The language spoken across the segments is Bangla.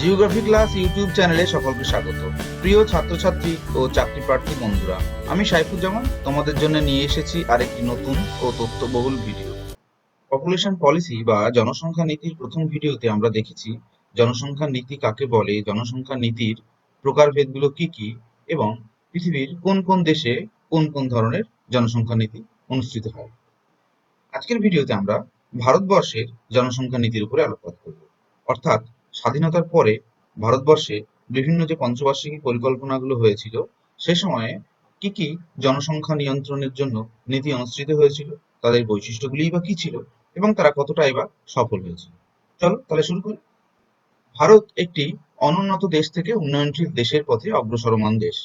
জিওগ্রাফি ক্লাস ইউটিউব চ্যানেলে সকলকে স্বাগত। প্রিয় ছাত্রছাত্রী ও চাকরি প্রার্থী বন্ধুরা, আমি সাইফুজ্জামান তোমাদের জন্য নিয়ে এসেছি আরেকটি নতুন ও তথ্যবহুল ভিডিও। পপুলেশন পলিসি বা জনসংখ্যা নীতির প্রথম ভিডিওতে আমরা দেখেছি জনসংখ্যা নীতি কাকে বলে, জনসংখ্যা নীতির প্রকারভেদগুলো কি কি, এবং পৃথিবীর কোন কোন দেশে কোন কোন ধরনের জনসংখ্যা নীতি অনুষ্ঠিত হয়। আজকের ভিডিওতে আমরা ভারতবর্ষের জনসংখ্যা নীতির উপরে আলোকপাত করব। অর্থাৎ স্বাধীনতার পরে ভারতবর্ষে বিভিন্ন যে পঞ্চবার্ষিকী পরিকল্পনাগুলো হয়েছিল সে সময়ে কি কি জনসংখ্যা নিয়ন্ত্রণের জন্য নীতি অনুসৃত হয়েছিল, তাদের বৈশিষ্ট্যগুলিই বা কি ছিল এবং তারা কতটাই বা সফল হয়েছিল। চলো তাহলে শুরু করি। ভারত একটি অনুন্নত দেশ থেকে উন্নয়নশীল দেশের পথে অগ্রসরমান দেশ,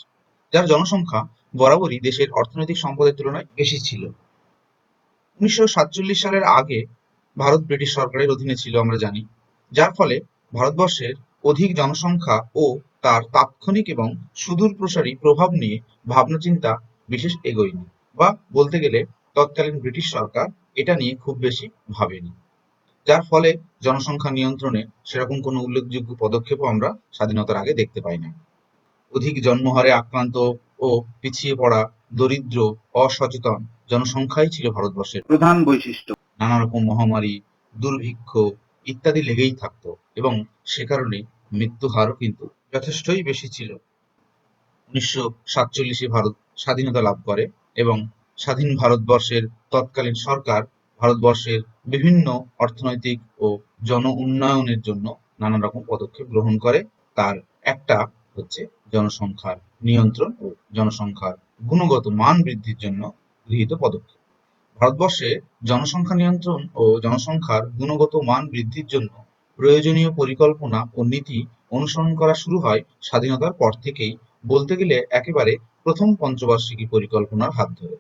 যার জনসংখ্যা বরাবরই দেশের অর্থনৈতিক সম্পদের তুলনায় বেশি ছিল। 1947 সালের আগে ভারত ব্রিটিশ সরকারের অধীনে ছিল আমরা জানি, যার ফলে ভারতবর্ষের অধিক জনসংখ্যা ও তার তাৎক্ষণিক এবং সুদূরপ্রসারী প্রভাব নিয়ে ভাবনাচিন্তা বিশেষ এগোয়নি, বা বলতে গেলে তৎকালীন ব্রিটিশ সরকার এটা নিয়ে খুব বেশি ভাবেনি, যার ফলে জনসংখ্যা নিয়ন্ত্রণে সেরকম কোনো উল্লেখযোগ্য পদক্ষেপও আমরা স্বাধীনতার আগে দেখতে পাই না। অধিক জন্মহারে আক্রান্ত ও পিছিয়ে পড়া, দরিদ্র, অসচেতন জনসংখ্যাই ছিল ভারতবর্ষের প্রধান বৈশিষ্ট্য। নানা রকম মহামারী, দুর্ভিক্ষ ইত্যাদি লেগেই থাকতো এবং সে কারণে মৃত্যু হারও কিন্তু যথেষ্টই বেশি ছিল। 1947 ভারত স্বাধীনতা লাভ করে এবং স্বাধীন ভারতবর্ষের তৎকালীন সরকার ভারতবর্ষের বিভিন্ন অর্থনৈতিক ও জন উন্নয়নের জন্য নানা রকম পদক্ষেপ গ্রহণ করে। তার একটা হচ্ছে জনসংখ্যার নিয়ন্ত্রণ ও জনসংখ্যার গুণগত মান বৃদ্ধির জন্য গৃহীত পদক্ষেপ। ভারতবর্ষে জনসংখ্যা নিয়ন্ত্রণ ও জনসংখ্যার গুণগত মান বৃদ্ধির জন্য প্রয়োজনীয় পরিকল্পনা ও নীতি অনুসরণ করা শুরু হয় স্বাধীনতার পর থেকেই, বলতে গেলে একেবারে প্রথম পঞ্চবার্ষিকী পরিকল্পনার হাত ধরে।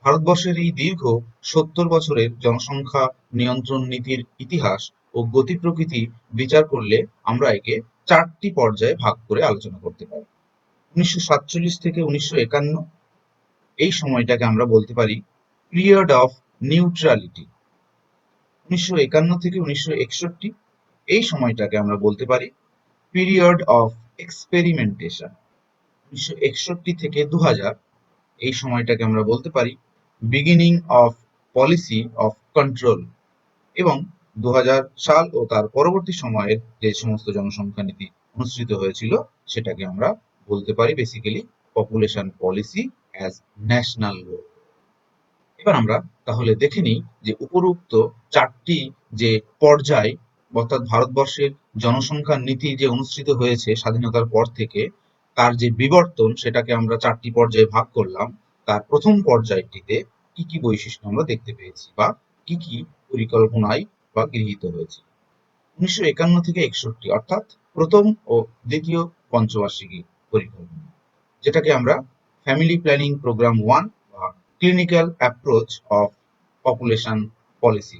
ভারতবর্ষের এই দীর্ঘ 70 বছরের জনসংখ্যা নিয়ন্ত্রণ নীতির ইতিহাস ও গতি প্রকৃতি বিচার করলে আমরা একে 4টি পর্যায়ে ভাগ করে আলোচনা করতে পারি। 1947 থেকে 1951 এই সময়টাকে আমরা বলতে পারি পিরিয়ড অফ নিউট্রালিটি। 1951 থেকে 1961 এই সময়টাকে আমরা বলতে পারি পিরিয়ড অফ এক্সপেরিমেন্টেশন। 1961 থেকে 2000 এই সময়টাকে আমরা বলতে পারি beginning of policy of control. এবং 2000 সাল ও তার পরবর্তী সময়ের যে সমস্ত জনসংখ্যা নীতি অনুসৃত হয়েছিল সেটাকে আমরা বলতে পারি basically population policy as national goal. এবার আমরা তাহলে দেখে নিই যে উপরোক্ত 4টি যে পর্যায়, অর্থাৎ ভারতবর্ষের জনসংখ্যার নীতি যে অনুসৃত হয়েছে স্বাধীনতার পর থেকে, তার যে বিবর্তন সেটাকে আমরা 4টি পর্যায়ে ভাগ করলাম। তার প্রথম পর্যায়টিতে কি কি বৈশিষ্ট্য আমরা দেখতে পেয়েছি বা কি কি পরিকল্পনায় বা গৃহীত হয়েছে। 1951 থেকে 61 অর্থাৎ প্রথম ও দ্বিতীয় পঞ্চবার্ষিকী পরিকল্পনা, যেটাকে আমরা ফ্যামিলি প্ল্যানিং প্রোগ্রাম 1 বা clinical approach of population policy.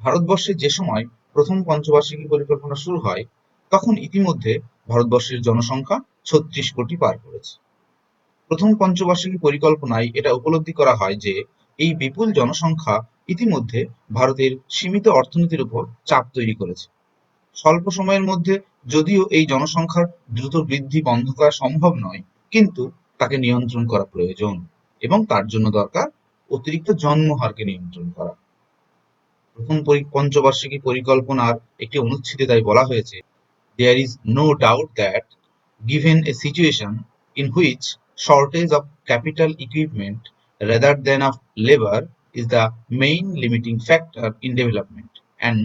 ভারতবর্ষে যে সময় প্রথম পঞ্চবার্ষিকী পরিকল্পনা শুরু হয় তখন ইতিমধ্যে ভারতবর্ষের জনসংখ্যা 36 কোটি পার করেছে। প্রথম পঞ্চবার্ষিকী পরিকল্পনায় এটা উপলব্ধি করা হয় যে এই বিপুল জনসংখ্যা ইতিমধ্যে ভারতের সীমিত অর্থনীতির উপর চাপ তৈরি করেছে। স্বল্প সময়ের মধ্যে যদিও এই জনসংখ্যার দ্রুত বৃদ্ধি বন্ধ করা সম্ভব নয়, কিন্তু তাকে নিয়ন্ত্রণ করা প্রয়োজন এবং তার জন্য দরকার অতিরিক্ত জন্মহারকে নিয়ন্ত্রণ করা। প্রথম পঞ্চবার্ষিকী পরিকল্পনার একটি অনুচ্ছেদে তাই বলা হয়েছে, there is no doubt that given a situation in which shortage of capital equipment rather than of labor is the main limiting factor in development, and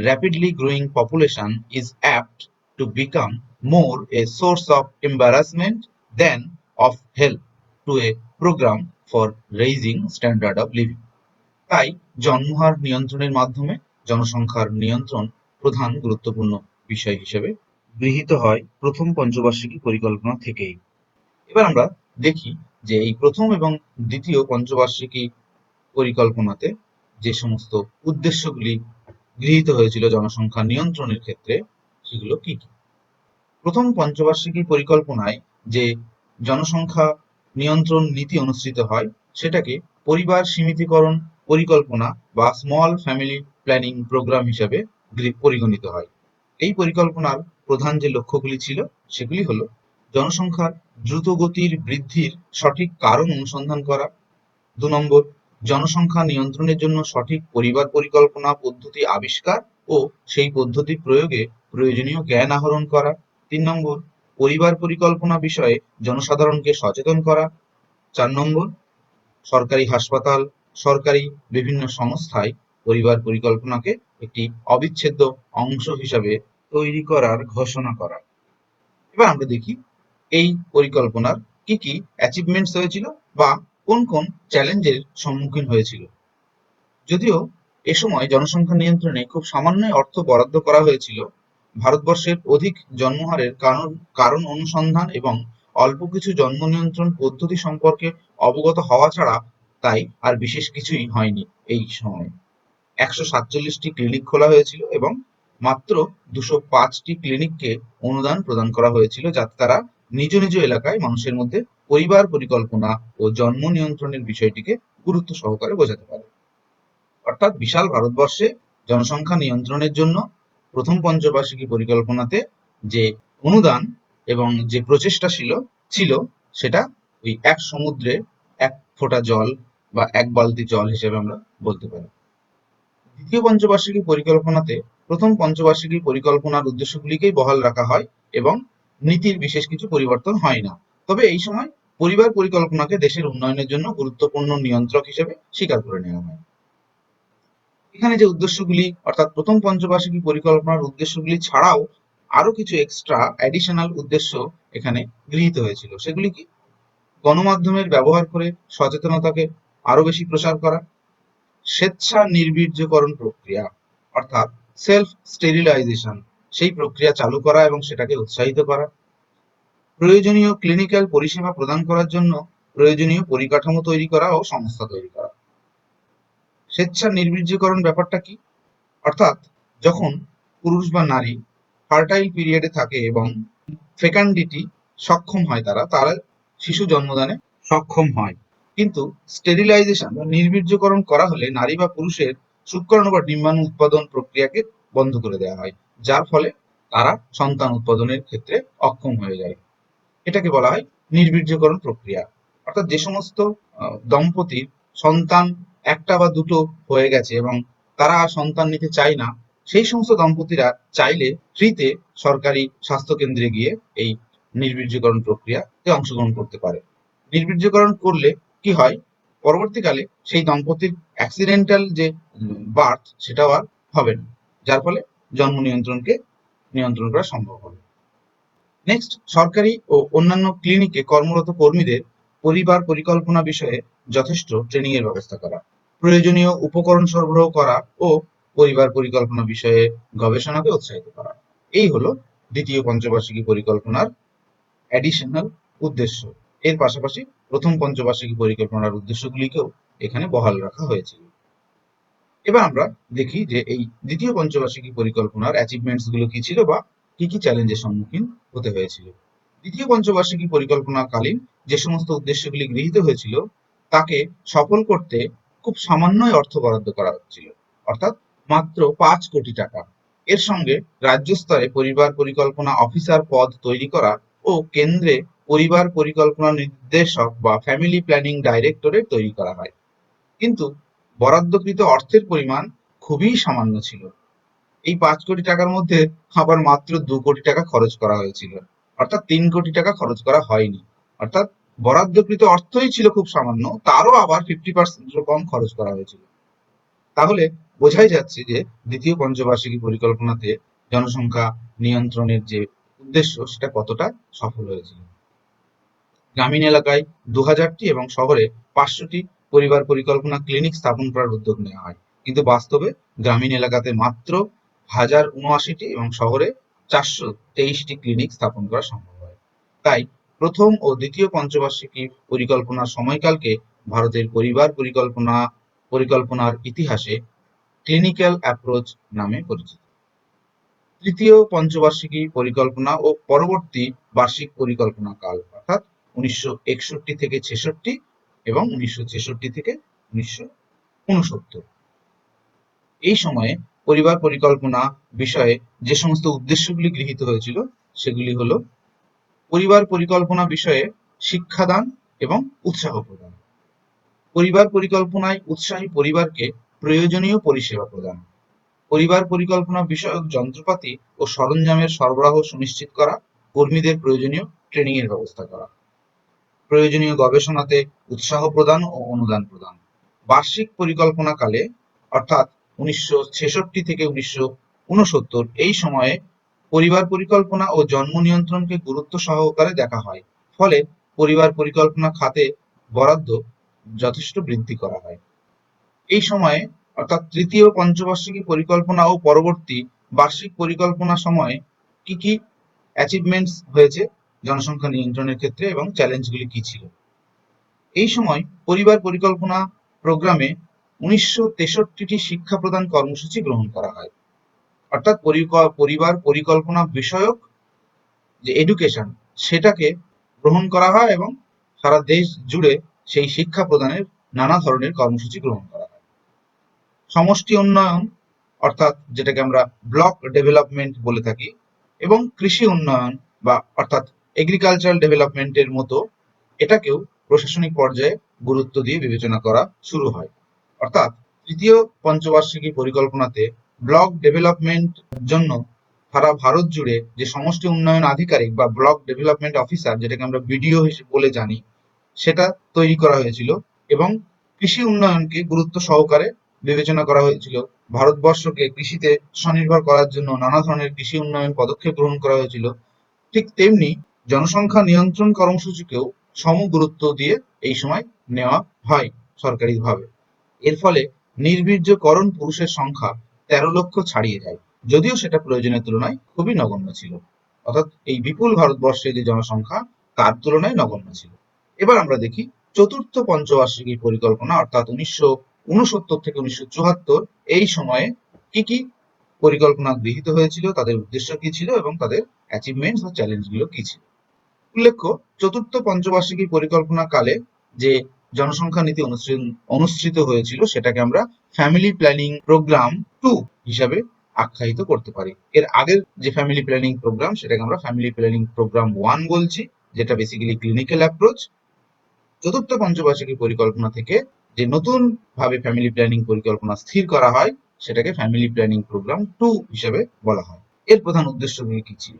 rapidly growing population is apt to become more a source of embarrassment than of help to a program for raising standard of living. তাই জন্মহার নিয়ন্ত্রণের মাধ্যমে জনসংখ্যার নিয়ন্ত্রণ প্রধান গুরুত্বপূর্ণ বিষয় হিসেবে গৃহীত হয় প্রথম পঞ্চবার্ষিকী পরিকল্পনা থেকেই। এবার আমরা দেখি যে এই প্রথম এবং দ্বিতীয় পঞ্চবার্ষিকী পরিকল্পনাতে যে সমস্ত উদ্দেশ্যগুলি গৃহীত হয়েছিল জনসংখ্যা নিয়ন্ত্রণের ক্ষেত্রে সেগুলো কি কি। প্রথম পঞ্চবার্ষিকী পরিকল্পনায় যে জনসংখ্যা নিয়ন্ত্রণ নীতি অনুসৃত হয় সেটাকে পরিবার সীমিতীকরণ পরিকল্পনা বা স্মল ফ্যামিলি প্ল্যানিং প্রোগ্রাম হিসাবে পরিগণিত হয়। এই পরিকল্পনার প্রধান যে লক্ষ্যগুলি ছিল সেগুলি হলো জনসংখ্যার দ্রুত গতির বৃদ্ধির সঠিক কারণ অনুসন্ধান করা, ২ নম্বর জনসংখ্যা নিয়ন্ত্রণের জন্য সঠিক পরিবার পরিকল্পনা পদ্ধতি আবিষ্কার ও সেই পদ্ধতি প্রয়োগে প্রয়োজনীয় জ্ঞান আহরণ করা, ৩ নম্বর পরিবার পরিকল্পনা বিষয়ে জনসাধারণকে সচেতন করা, ৪ নম্বর সরকারি হাসপাতাল, সরকারি বিভিন্ন সংস্থায় পরিবার পরিকল্পনাকে একটি অবিচ্ছেদ্য অংশ হিসাবে তৈরি করার ঘোষণা করা। এবার আমরা দেখি এই পরিকল্পনার কি কি অ্যাচিভমেন্টস হয়েছিল বা কোন কোন চ্যালেঞ্জের সম্মুখীন হয়েছিল। যদিও এ সময় জনসংখ্যা নিয়ন্ত্রণে খুব সামান্যই অর্থ বরাদ্দ করা হয়েছিল, ভারতবর্ষের অধিক জন্মহারের কারণ অনুসন্ধান এবং অল্প কিছু জন্ম নিয়ন্ত্রণ পদ্ধতি সম্পর্কে অবগত হওয়া ছাড়া তাই আর বিশেষ কিছুই হয়নি। এই সময় ১৪৭টি ক্লিনিক খোলা হয়েছিল এবং মাত্র ২০৫টি ক্লিনিককে অনুদান প্রদান করা হয়েছিল, যাতে তারা নিজ নিজ এলাকায় মানুষের মধ্যে পরিবার পরিকল্পনা ও জন্ম নিয়ন্ত্রণের বিষয়টিকে গুরুত্ব সহকারে বোঝাতে পারে। অর্থাৎ বিশাল ভারতবর্ষে জনসংখ্যা নিয়ন্ত্রণের জন্য প্রথম পঞ্চবার্ষিকী পরিকল্পনাতে যে অনুদান এবং যে প্রচেষ্টা ছিল সেটা ওই এক সমুদ্রে এক ফোঁটা জল বা এক বালতি জল হিসেবে আমরা বলতে পারি। দ্বিতীয় পঞ্চবার্ষিকী পরিকল্পনাতে প্রথম পঞ্চবার্ষিকী পরিকল্পনার উদ্দেশ্যগুলিকেই বহাল রাখা হয় এবং নীতির বিশেষ কিছু পরিবর্তন হয় না। তবে এই সময় পরিবার পরিকল্পনাকে দেশের উন্নয়নের জন্য গুরুত্বপূর্ণ নিয়ন্ত্রক হিসেবে স্বীকার করে নেওয়া হয়। এখানে যে উদ্দেশ্যগুলি অর্থাৎ প্রথম পঞ্চবার্ষিকী পরিকল্পনার উদ্দেশ্যগুলি ছাড়াও আরো কিছু এক্সট্রা অ্যাডিশনাল উদ্দেশ্য এখানে গৃহীত হয়েছিল। সেগুলি কি? গণমাধ্যমের ব্যবহার করে সচেতনতাকে আরো বেশি প্রসার করা, স্বেচ্ছা নির্বীর্যকরণ প্রক্রিয়া অর্থাৎ সেলফ স্টেরিলাইজেশন সেই প্রক্রিয়া চালু করা এবং সেটাকে উৎসাহিত করা, প্রয়োজনীয় ক্লিনিক্যাল পরিষেবা প্রদান করার জন্য প্রয়োজনীয় পরিকাঠামো তৈরি করা ও সংস্থা তৈরি করা। স্বেচ্ছা নির্বীর্যকরণ ব্যাপারটা কি? অর্থাৎ যখন পুরুষ বা নারী ফার্টাইল পিরিয়ডে থাকে এবং ফেকান্ডিটি সক্ষম হয়, তারা শিশু জন্মদানে সক্ষম হয়। কিন্তু স্টেরিলাইজেশন বা নির্বীর্যকরণ করা হলে নারী বা পুরুষের শুক্রাণু বা ডিম্বাণু উৎপাদন প্রক্রিয়াকে বন্ধ করে দেওয়া হয়, যার ফলে তারা সন্তান উৎপাদনের ক্ষেত্রে অক্ষম হয়ে যায়। এটাকে বলা হয় নির্বীর্যকরণ প্রক্রিয়া। অর্থাৎ যে সমস্ত দম্পতির সন্তান একটা বা দুটো হয়ে গেছে এবং তারা আর সন্তান নিতে চায় না, সেই সমস্ত দম্পতিরা চাইলে ফ্রিতে সরকারি স্বাস্থ্য কেন্দ্রে গিয়ে এই নির্বীর্যকরণ প্রক্রিয়াতে অংশগ্রহণ করতে পারে। নির্বীর্যকরণ করলে কি হয়, পরবর্তীকালে সেই দম্পতির অ্যাক্সিডেন্টাল যে বার্থ সেটাও আর হবে না, যার ফলে জন্ম নিয়ন্ত্রণকে নিয়ন্ত্রণ করা সম্ভব হবে। নেক্সট, সরকারি ও অন্যান্য ক্লিনিকে কর্মরত কর্মীদের পরিবার পরিকল্পনা বিষয়ে যথেষ্ট ট্রেনিং এর ব্যবস্থা করা, প্রয়োজনীয় উপকরণ সরবরাহ করা ও পরিবার পরিকল্পনা বিষয়ে গবেষণাকে উৎসাহিত করা। এই হলো দ্বিতীয় পঞ্চবার্ষিকী পরিকল্পনার অ্যাডিশনাল উদ্দেশ্য। এর পাশাপাশি প্রথম পঞ্চবার্ষিকী পরিকল্পনার উদ্দেশ্যগুলিকেও এখানে বহাল রাখা হয়েছিল। এবার আমরা দেখি যে এই দ্বিতীয় পঞ্চবার্ষিকী পরিকল্পনার অ্যাচিভমেন্টস গুলো কি ছিল বা কি কি চ্যালেঞ্জের সম্মুখীন হতে হয়েছিল। দ্বিতীয় পঞ্চবার্ষিকী পরিকল্পনাকালীন যে সমস্ত উদ্দেশ্যগুলি গৃহীত হয়েছিল তাকে সফল করতে খুব সামান্যই অর্থ বরাদ্দ করা হচ্ছিল, অর্থাৎ মাত্র ৫ কোটি টাকা। এর সঙ্গে রাজ্য স্তরে পরিবার পরিকল্পনা অফিসার পদ তৈরি করা ও কেন্দ্রে পরিবার পরিকল্পনা নির্দেশক বা ফ্যামিলি প্ল্যানিং ডাইরেক্টরেট তৈরি করা হয়। কিন্তু বরাদ্দকৃত অর্থের পরিমাণ খুবই সামান্য ছিল। এই ৫ কোটি টাকার মধ্যে আবার মাত্র ২ কোটি টাকা খরচ করা হয়েছিল, অর্থাৎ ৩ কোটি টাকা খরচ করা হয়নি। অর্থাৎ বরাদ্দকৃত অর্থই ছিল খুব সামান্য, তারও আবার 50% কম খরচ করা হয়েছিল। তাহলে বোঝাই যাচ্ছে যে দ্বিতীয় পঞ্চবার্ষিকী পরিকল্পনাতে জনসংখ্যা নিয়ন্ত্রণের যে উদ্দেশ্য সেটা কতটা সফল হয়েছিল। গ্রামীণ এলাকায় ২০০০টি এবং শহরে ৫০০টি পরিবার পরিকল্পনা ক্লিনিক স্থাপন করার উদ্যোগ নেওয়া হয়, কিন্তু বাস্তবে গ্রামীণ এলাকাতে মাত্র ১,০৭৯টি এবং শহরে ৪২৩টি ক্লিনিক স্থাপন করা সম্ভব হয়। তাই প্রথম ও দ্বিতীয় পঞ্চবার্ষিকী পরিকল্পনার সময়কালকে ভারতের পরিবার পরিকল্পনার ইতিহাসে ক্লিনিক্যাল অ্যাপ্রোচ নামে পরিচিত। তৃতীয় পঞ্চবার্ষিকী পরিকল্পনা ও পরবর্তী বার্ষিক পরিকল্পনা কাল অর্থাৎ ১৯৬১ থেকে ৬৬ এবং ১৯৬৬ থেকে ১৯৬৯। এই সময়ে পরিবার পরিকল্পনা বিষয়ে যে সমস্ত উদ্দেশ্যগুলি গৃহীত হয়েছিল সেগুলি হলো পরিবার পরিকল্পনা বিষয়ে শিক্ষাদান এবং উৎসাহ প্রদান, পরিবার পরিকল্পনায় উৎসাহী পরিবারকে প্রয়োজনীয় পরিষেবা প্রদান, পরিবার পরিকল্পনা বিষয়ক যন্ত্রপাতি ও সরঞ্জামের সরবরাহ সুনিশ্চিত করা, কর্মীদের প্রয়োজনীয় ট্রেনিং এর ব্যবস্থা করা, প্রয়োজনীয় গবেষণাতে উৎসাহ প্রদান ও অনুদান প্রদান। বার্ষিক পরিকল্পনাকালে অর্থাৎ 1966 থেকে 1969 এই সময়ে পরিবার পরিকল্পনা ও জন্ম নিয়ন্ত্রণকে গুরুত্ব সহকারে দেখা হয়, ফলে পরিবার পরিকল্পনা খাতে বরাদ্দ যথেষ্ট বৃদ্ধি করা হয়। এই সময়ে অর্থাৎ তৃতীয় পঞ্চবার্ষিকী পরিকল্পনা ও পরবর্তী বার্ষিক পরিকল্পনা সময়ে কি কি অ্যাচিভমেন্টস হয়েছে জনসংখ্যা নিয়ন্ত্রণের ক্ষেত্রে এবং চ্যালেঞ্জগুলি কি ছিল। এই সময় পরিবার পরিকল্পনা প্রোগ্রামে 1963টি শিক্ষা প্রদান কর্মসূচি গ্রহণ করা হয়, অর্থাৎ পরিবার পরিকল্পনা বিষয়ক যে এডুকেশন সেটাকে গ্রহণ করা হয় এবং সারা দেশ জুড়ে সেই শিক্ষা প্রদানের নানা ধরনের কর্মসূচি গ্রহণ করা হয়। সমষ্টি উন্নয়ন অর্থাৎ যেটাকে আমরা ব্লক ডেভেলপমেন্ট বলে থাকি এবং কৃষি উন্নয়ন বা অর্থাৎ এগ্রিকালচারাল ডেভেলপমেন্টের মতো এটাকেও প্রশাসনিক পর্যায়ে গুরুত্ব দিয়ে বিবেচনা করা শুরু হয়। অর্থাৎ তৃতীয় পঞ্চবার্ষিকী পরিকল্পনাতে ব্লক ডেভেলপমেন্ট জন্য সারা ভারত জুড়ে যে সমষ্টি উন্নয়ন আধিকারিক বা ব্লক ডেভেলপমেন্ট অফিসার যেটাকে আমরা বিডিও বলে জানি সেটা তৈরি করা হয়েছিল এবং কৃষি উন্নয়নকে গুরুত্ব সহকারে বিবেচনা করা হয়েছিল। ভারতবর্ষকে কৃষিতে স্বনির্ভর করার জন্য নানা ধরনের কৃষি উন্নয়ন পদক্ষেপ গ্রহণ করা হয়েছিল। ঠিক তেমনি জনসংখ্যা নিয়ন্ত্রণ কর্মসূচিকেও সম গুরুত্ব দিয়ে এই সময় নেওয়া হয় সরকারিভাবে। এর ফলে নির্বীর্যকরণ পুরুষের সংখ্যা 13 লক্ষ ছাড়িয়ে যায়, যদিও সেটা প্রয়োজনের তুলনায় খুবই নগণ্য ছিল। অর্থাৎ এই বিপুল ভারতবর্ষের যে জনসংখ্যা তার তুলনায় নগণ্য ছিল। এবার আমরা দেখি চতুর্থ পঞ্চবার্ষিকী পরিকল্পনা অর্থাৎ 1969 থেকে 1974 এই সময়ে কি কি পরিকল্পনা গৃহীত হয়েছিল, তাদের উদ্দেশ্য কি ছিল এবং তাদের অ্যাচিভমেন্টস বা চ্যালেঞ্জগুলো কি ছিল। উল্লেখ্য, চতুর্থ পঞ্চবার্ষিকী পরিকল্পনা কালে যে জনসংখ্যা নীতি অনুসৃত হয়েছিল সেটাকে আমরা ফ্যামিলি প্ল্যানিং প্রোগ্রাম 2 হিসাবে আখ্যায়িত করতে পারি। এর আগের যে ফ্যামিলি প্ল্যানিং প্রোগ্রাম সেটাকে আমরা ফ্যামিলি প্ল্যানিং প্রোগ্রাম 1 বলছি, যেটা বেসিক্যালি ক্লিনিক্যাল অ্যাপ্রোচ। চতুর্থ পঞ্চবার্ষিকী পরিকল্পনা থেকে যে নতুন ভাবে ফ্যামিলি প্ল্যানিং পরিকল্পনা স্থির করা হয় সেটাকে ফ্যামিলি প্ল্যানিং প্রোগ্রাম 2 হিসেবে বলা হয়। এর প্রধান উদ্দেশ্যগুলি কি ছিল?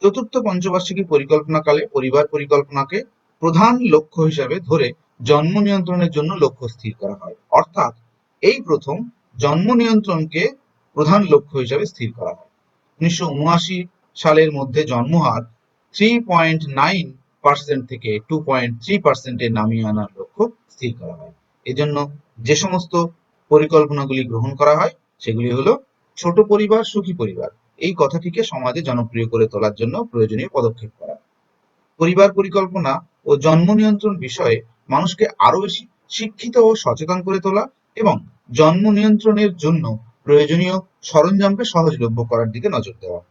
চতুর্থ পঞ্চবার্ষিকী পরিকল্পনাকালে পরিবার পরিকল্পনাকে প্রধান লক্ষ্য হিসাবে ধরে জন্ম নিয়ন্ত্রণের জন্য লক্ষ্য স্থির করা হয়। অর্থাৎ এই প্রথম জন্ম নিয়ন্ত্রণকে প্রধান লক্ষ্য হিসাবে স্থির করা হয়। 1979 সালের মধ্যে জন্মহার 3.9% থেকে 2.3% নামিয়ে আনার লক্ষ্য স্থির করা হয়। এজন্য যে সমস্ত পরিকল্পনাগুলি গ্রহণ করা হয় সেগুলি হলো ছোট পরিবার সুখী পরিবার, এই কথাটিকে সমাজে জনপ্রিয় করে তোলার জন্য প্রয়োজনীয় পদক্ষেপ করা, পরিবার পরিকল্পনা ও জন্ম নিয়ন্ত্রণ বিষয়ে মানুষকে আরো বেশি শিক্ষিত ও সচেতন করে তোলা এবং জন্ম নিয়ন্ত্রণের জন্য প্রয়োজনীয় সরঞ্জামকে সহজলভ্য করার দিকে নজর দেওয়া।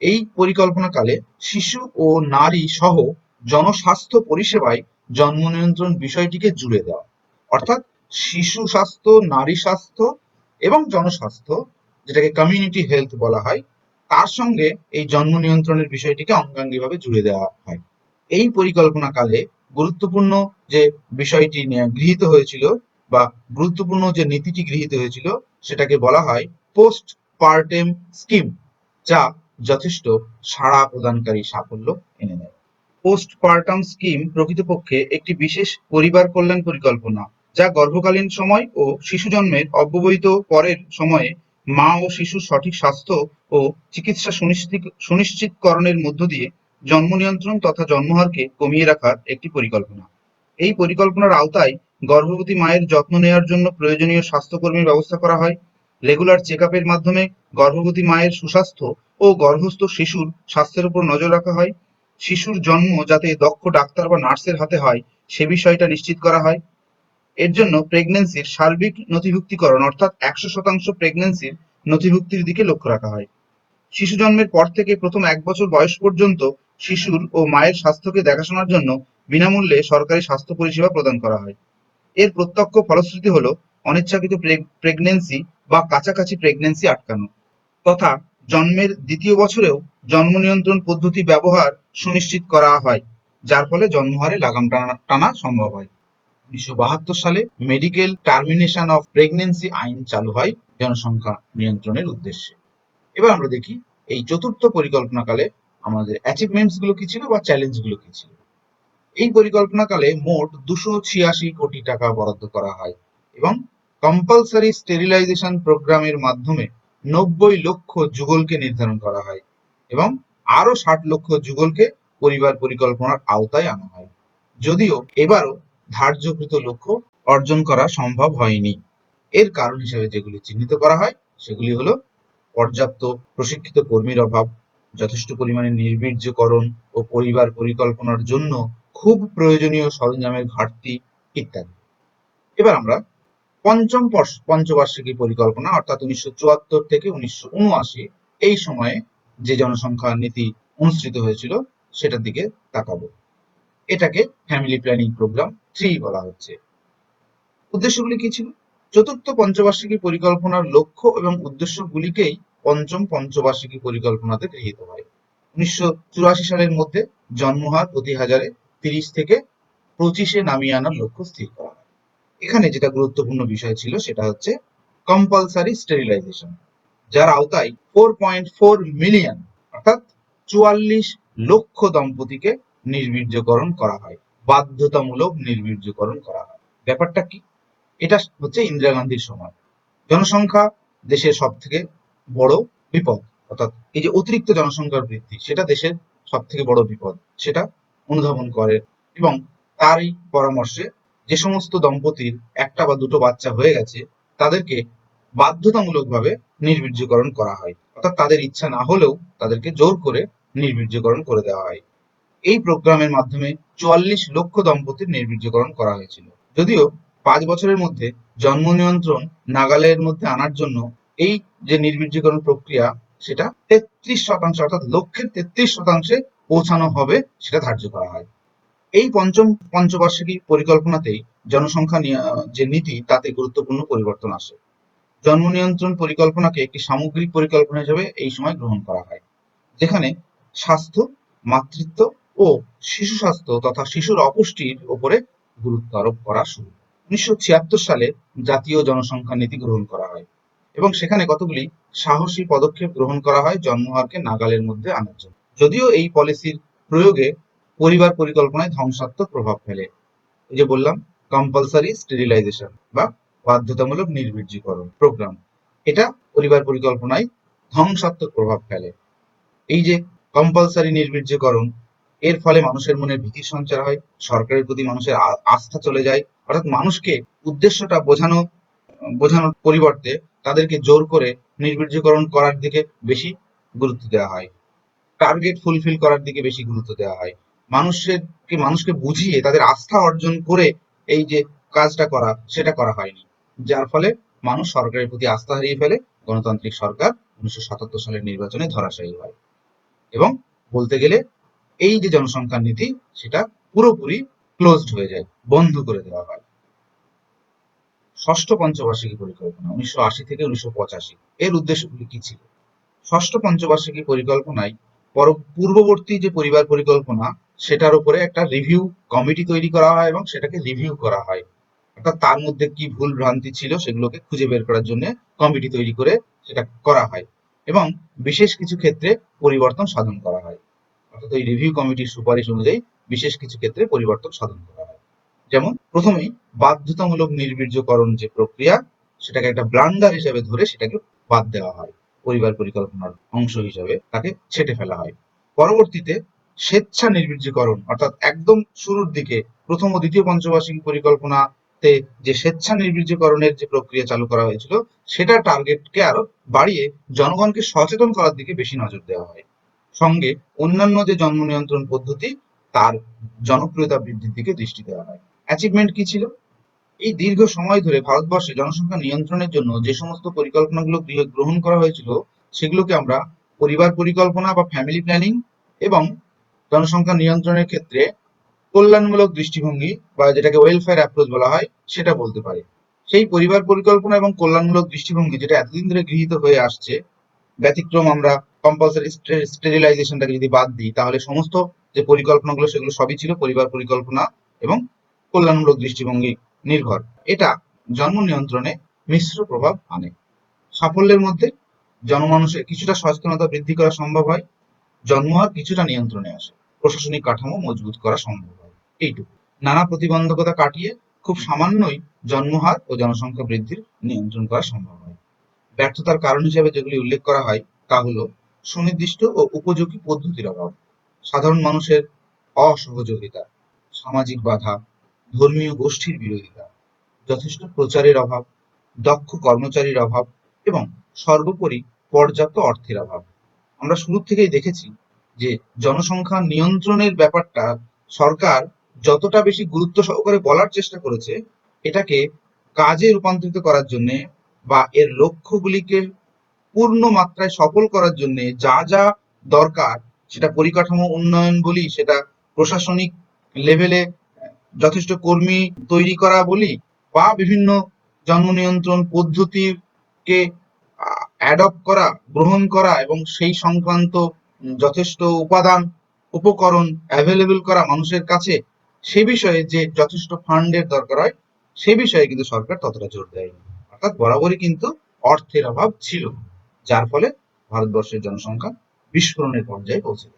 এই পরিকল্পনাকালে শিশু ও নারী সহ জনস্বাস্থ্য পরিষেবায় জন্ম নিয়ন্ত্রণ বিষয়টিকে জুড়ে দেওয়া, অর্থাৎ শিশু স্বাস্থ্য, নারী স্বাস্থ্য এবং জনস্বাস্থ্য যেটাকে কমিউনিটি হেলথ বলা হয় তার সঙ্গে এই জন্ম নিয়ন্ত্রণের বিষয়টিকে অঙ্গাঙ্গিভাবে জুড়ে দেওয়া হয়। এই পরিকল্পনাকালে গুরুত্বপূর্ণ যে বিষয়টি গৃহীত হয়েছিল বা গুরুত্বপূর্ণ যে নীতিটি গৃহীত হয়েছিল সেটাকে বলা হয় পোস্ট পার্টেম স্কিম, যা যথেষ্ট সাড়া প্রদানকারী সাফল্য এনে দেয়। পোস্ট পার্টাম স্কিম প্রকৃতপক্ষে একটি বিশেষ পরিবার কল্যাণ পরিকল্পনা যা গর্ভকালীন সময় ও শিশু জন্মের অব্যবহিত পরের সময়ে মা ও শিশুর সঠিক স্বাস্থ্য ও চিকিৎসা সুনিশ্চিতকরণের মধ্য দিয়ে জন্ম নিয়ন্ত্রণ তথা জন্মহারকে কমিয়ে রাখার একটি পরিকল্পনা। এই পরিকল্পনার আওতায় গর্ভবতী মায়ের যত্ন নেওয়ার জন্য প্রয়োজনীয় স্বাস্থ্যকর্মীর ব্যবস্থা করা হয়। রেগুলার চেক আপের মাধ্যমে গর্ভবতী মায়ের সুস্বাস্থ্য ও গর্ভস্থ শিশুর স্বাস্থ্যের উপর নজর রাখা হয়। শিশুর জন্ম যাতে দক্ষ ডাক্তার বা নার্সের হাতে হয় সে বিষয়টা নিশ্চিত করা হয়। এর জন্য প্রেগন্যান্সির সার্বিক নথিভুক্তিকরণ অর্থাৎ 100% প্রেগন্যান্সির নথিভুক্তির দিকে লক্ষ্য রাখা হয়। শিশু জন্মের পর থেকে প্রথম 1 বছর বয়স পর্যন্ত শিশুর ও মায়ের স্বাস্থ্যকে দেখাশোনার জন্য বিনামূল্যে সরকারি স্বাস্থ্য পরিষেবা প্রদান করা হয়। এর প্রত্যক্ষ ফলশ্রুতি হলো অনিচ্ছাকৃত প্রেগন্যান্সি বা কাছাকাছি প্রেগন্যান্সি আটকানো, তথা জন্মের দ্বিতীয় বছরেও জন্ম নিয়ন্ত্রণ পদ্ধতি ব্যবহার সুনিশ্চিত করা হয়, যার ফলে জন্মহারে লাগাম টানা সম্ভব হয়। 1972 সালে মেডিকেল টার্মিনেশন অফ প্রেগন্যান্সি আইন চালু হয় জনসংখ্যা নিয়ন্ত্রণের উদ্দেশ্যে। এবার আমরা দেখি এই চতুর্থ পরিকল্পনাকালে আমাদের অ্যাচিভমেন্টস গুলো কি ছিল বা চ্যালেঞ্জ গুলো কি ছিল। এই পরিকল্পনাকালে মোট 286 কোটি টাকা বরাদ্দ করা হয় এবং কম্পালসারি স্টেরিলাইজেশন প্রোগ্রামের মাধ্যমে 90 লক্ষ যুগলকে নির্ধারণ করা হয় এবং আরো 60 লক্ষ যুগলকে পরিবার পরিকল্পনার আওতায় আনা হয়। যদিও এবারও ধার্যকৃত লক্ষ্য অর্জন করা সম্ভব হয়নি। এর কারণ হিসেবে যেগুলি চিহ্নিত করা হয় সেগুলি হলো পর্যাপ্ত প্রশিক্ষিত কর্মীর অভাব, যথেষ্ট পরিমাণে নির্বীর্যকরণ ও পরিবার পরিকল্পনার জন্য খুব প্রয়োজনীয় সরঞ্জামের ঘাটতি ইত্যাদি। এবার আমরা পঞ্চম পঞ্চবার্ষিকী পরিকল্পনা অর্থাৎ 1974 থেকে 1979 এই সময়ে যে জনসংখ্যা নীতি অনুসৃত হয়েছিল সেটার দিকে তাকাবো। এটাকে ফ্যামিলি প্ল্যানিং প্রোগ্রাম 3 বলা হচ্ছে। উদ্দেশ্যগুলি কি ছিল? চতুর্থ পঞ্চবার্ষিকী পরিকল্পনার লক্ষ্য এবং উদ্দেশ্যগুলিকেই পঞ্চম পঞ্চবার্ষিকী পরিকল্পনাতে গৃহীত হয়। 1984 সালের মধ্যে জন্মহার প্রতি হাজারে 30 থেকে 25-এ নামিয়ে আনার লক্ষ্য স্থির করা হয়। এখানে যেটা গুরুত্বপূর্ণ বিষয় ছিল সেটা হচ্ছে কম্পালসারি স্টেরিলাইজেশন, যার আওতায় 4.4 মিলিয়ন অর্থাৎ 44 লক্ষ দম্পতিকে নির্বীর্যকরণ করা হয়, বাধ্যতামূলক নির্বীর্যকরণ করা হয়। ব্যাপারটা কি? এটা হচ্ছে ইন্দিরা গান্ধীর সময় জনসংখ্যা দেশের সব থেকে বড় বিপদ, অর্থাৎ এই যে অতিরিক্ত জনসংখ্যার বৃদ্ধি সেটা দেশের সব থেকে বড় বিপদ, সেটা অনুধাবন করে এবং তারই পরামর্শে যে সমস্ত দম্পতির একটা বা দুটো বাচ্চা হয়ে গেছে তাদেরকে বাধ্যতামূলকভাবে নির্বীর্যকরণ করা হয়, অর্থাৎ তাদের ইচ্ছা না হলেও তাদেরকে জোর করে নির্বীর্যকরণ করে দেওয়া হয়। এই প্রোগ্রামের মাধ্যমে 44 লক্ষ দম্পতির নির্বীর্যকরণ করা হয়েছিল। যদিও 5 বছরের মধ্যে জন্ম নিয়ন্ত্রণ নাগালের মধ্যে আনার জন্য এই যে নির্বীর্যকরণ প্রক্রিয়া সেটা 33% অর্থাৎ লক্ষ্যের 33%-এ পৌঁছানো হবে সেটা ধার্য করা হয়। এই পঞ্চম পঞ্চবার্ষিকী পরিকল্পনাতেই জনসংখ্যা যে নীতি তাতে গুরুত্বপূর্ণ পরিবর্তন আসে। জন্ম নিয়ন্ত্রণ পরিকল্পনাকে একটি সামগ্রিক পরিকল্পনা হিসেবে এই সময় গ্রহণ করা হয়, যেখানে স্বাস্থ্য, মাতৃত্ব ও শিশু স্বাস্থ্য তথা শিশুর অপুষ্টির উপরে গুরুত্ব আরোপ করা শুরু। 1976 সালে জাতীয় জনসংখ্যা নীতি গ্রহণ করা হয় এবং সেখানে কতগুলি সাহসী পদক্ষেপ গ্রহণ করা হয় জন্মহারকে নাগালের মধ্যে আনার জন্য। যদিও এই পলিসির প্রয়োগে পরিবার পরিকল্পনায় ধ্বংসাত্মক প্রভাব ফেলে। এই যে বললাম কম্পালসারি স্টেরিলাইজেশন বা বাধ্যতামূলক নির্বীর্যকরণ প্রোগ্রাম, এটা পরিবার পরিকল্পনায় ধ্বংসাত্মক প্রভাব ফেলে। এই যে কম্পালসারি নির্বীর্যকরণ, এর ফলে মানুষের মনে ভীতির সঞ্চার হয়, সরকারের প্রতি মানুষের আস্থা চলে যায়, অর্থাৎ মানুষকে উদ্দেশ্যটা বোঝানোর পরিবর্তে তাদেরকে জোর করে নির্বীর্যকরণ করার দিকে বেশি গুরুত্ব দেওয়া হয়, টার্গেট ফুলফিল করার দিকে বেশি গুরুত্ব দেওয়া হয়। মানুষকে বুঝিয়ে তাদের আস্থা অর্জন করে এই যে কাজটা করা সেটা করা হয়নি, যার ফলে মানুষ সরকারের প্রতি আস্থা হারিয়ে ফেলে। গণতান্ত্রিক সরকার 1977 সালের নির্বাচনে ধরাশায়ী হয় এবং বলতে গেলে এই যে জনসংখ্যা নীতি সেটা পুরোপুরি ক্লোজড হয়ে যায়, বন্ধ করে দেওয়া হয়। ষষ্ঠ পঞ্চবার্ষিকী পরিকল্পনা 1980 থেকে 1985, এর উদ্দেশ্যগুলি কি ছিল? ষষ্ঠ পঞ্চবার্ষিকী পরিকল্পনায় পূর্ববর্তী যে পরিবার পরিকল্পনা সেটার উপরে একটা রিভিউ কমিটি তৈরি করা হয় এবং সেটাকে রিভিউ করা হয়, অর্থাৎ তার মধ্যে কি ভুল ভ্রান্তি ছিল সেগুলোকে খুঁজে বের করার জন্য কমিটি তৈরি করে সেটা করা হয় এবং বিশেষ কিছু ক্ষেত্রে পরিবর্তন সাধন করা হয়, অর্থাৎ ওই রিভিউ কমিটির সুপারিশ অনুযায়ী বিশেষ কিছু ক্ষেত্রে পরিবর্তন সাধন করা হয়। যেমন প্রথমেই বাধ্যতামূলক নির্বীর্যকরণ যে প্রক্রিয়া সেটাকে একটা ব্লান্ডার হিসেবে ধরে সেটাকে বাদ দেওয়া হয়, পরিবার পরিকল্পনার অংশ হিসেবে তাকে ছেঁটে ফেলা হয়। পরবর্তীতে স্বেচ্ছা নির্বীর্যকরণ অর্থাৎ একদম শুরুর দিকে প্রথম ও দ্বিতীয় পঞ্চবার্ষিকী পরিকল্পনাতে যে স্বেচ্ছা নির্বীর্যকরণের যে প্রক্রিয়া চালু করা হয়েছিল সেটা টার্গেটকে আরো বাড়িয়ে জনগণকে সচেতন করার দিকে বেশি নজর দেওয়া হয়। সঙ্গে অন্যান্য যে জন্ম নিয়ন্ত্রণ পদ্ধতি তার জনপ্রিয়তা বৃদ্ধির দিকে দৃষ্টি দেওয়া হয়। অ্যাচিভমেন্ট কি ছিল? এই দীর্ঘ সময় ধরে ভারতবর্ষে জনসংখ্যা নিয়ন্ত্রণের জন্য যে সমস্ত পরিকল্পনাগুলো গ্রহণ করা হয়েছিল সেগুলোকে আমরা পরিবার পরিকল্পনা বা ফ্যামিলি প্ল্যানিং এবং জনসংখ্যা নিয়ন্ত্রণের ক্ষেত্রে কল্যাণমূলক দৃষ্টিভঙ্গি বা যেটাকে ওয়েলফেয়ার অ্যাপ্রোচ বলা হয় সেটা বলতে পারি। সেই পরিবার পরিকল্পনা এবং কল্যাণমূলক দৃষ্টিভঙ্গি যেটা এতদিন ধরে গৃহীত হয়ে আসছে, ব্যতিক্রম আমরা কম্পালসারি স্টেরিলাইজেশনটাকে যদি বাদ দিই, তাহলে সমস্ত যে পরিকল্পনাগুলো সেগুলো সবই ছিল পরিবার পরিকল্পনা এবং কল্যাণমূলক দৃষ্টিভঙ্গি নির্ভর। এটা জন্ম নিয়ন্ত্রণে মিশ্র প্রভাব আনে। সাফল্যের মধ্যে জনমানুষের কিছুটা সচেতনতা বৃদ্ধি করা সম্ভব হয়, জন্মহার কিছুটা নিয়ন্ত্রণে আসে, প্রশাসনিক কাঠামো মজবুত করা সম্ভব হয়। এইটুকু। নানা প্রতিবন্ধকতা কাটিয়ে খুব সামান্যই জন্মহার ও জনসংখ্যা বৃদ্ধির নিয়ন্ত্রণ করা সম্ভব হয়। ব্যর্থতার কারণ হিসেবে যেগুলি উল্লেখ করা হয় তা হলো সুনির্দিষ্ট ও উপযোগী পদ্ধতির অভাব, সাধারণ মানুষের অসহযোগিতা, সামাজিক বাধা, ধর্মীয় গোষ্ঠীর বিরোধিতা, যথেষ্ট প্রচারের অভাব, দক্ষ কর্মচারীর অভাব এবং সর্বোপরি পর্যাপ্ত অর্থের অভাব। আমরা শুরু থেকেই দেখেছি যে জনসংখ্যা নিয়ন্ত্রণের ব্যাপারটা সরকার যতটা বেশি গুরুত্ব সহকারে বলার চেষ্টা করেছে, এটাকে কাজে রূপান্তরিত করার জন্য বা এর লক্ষ্যগুলিকে পূর্ণ মাত্রায় সফল করার জন্য যা যা দরকার, সেটা পরিকাঠামো উন্নয়ন বলি, সেটা প্রশাসনিক লেভেলে যথেষ্ট কর্মী তৈরি করা বলি, বা বিভিন্ন জন্ম নিয়ন্ত্রণ পদ্ধতিকে অ্যাডপ্ট করা, গ্রহণ করা এবং সেই সংক্রান্ত যথেষ্ট উপাদান উপকরণ অ্যাভেলেবল করা মানুষের কাছে, সে বিষয়ে যে যথেষ্ট ফান্ডের দরকার হয় সে বিষয়ে কিন্তু সরকার ততটা জোর দেয়নি। অর্থাৎ বরাবরই কিন্তু অর্থের অভাব ছিল, যার ফলে ভারতবর্ষের জনসংখ্যা বিস্ফোরণের পর্যায়ে পৌঁছে গেছে।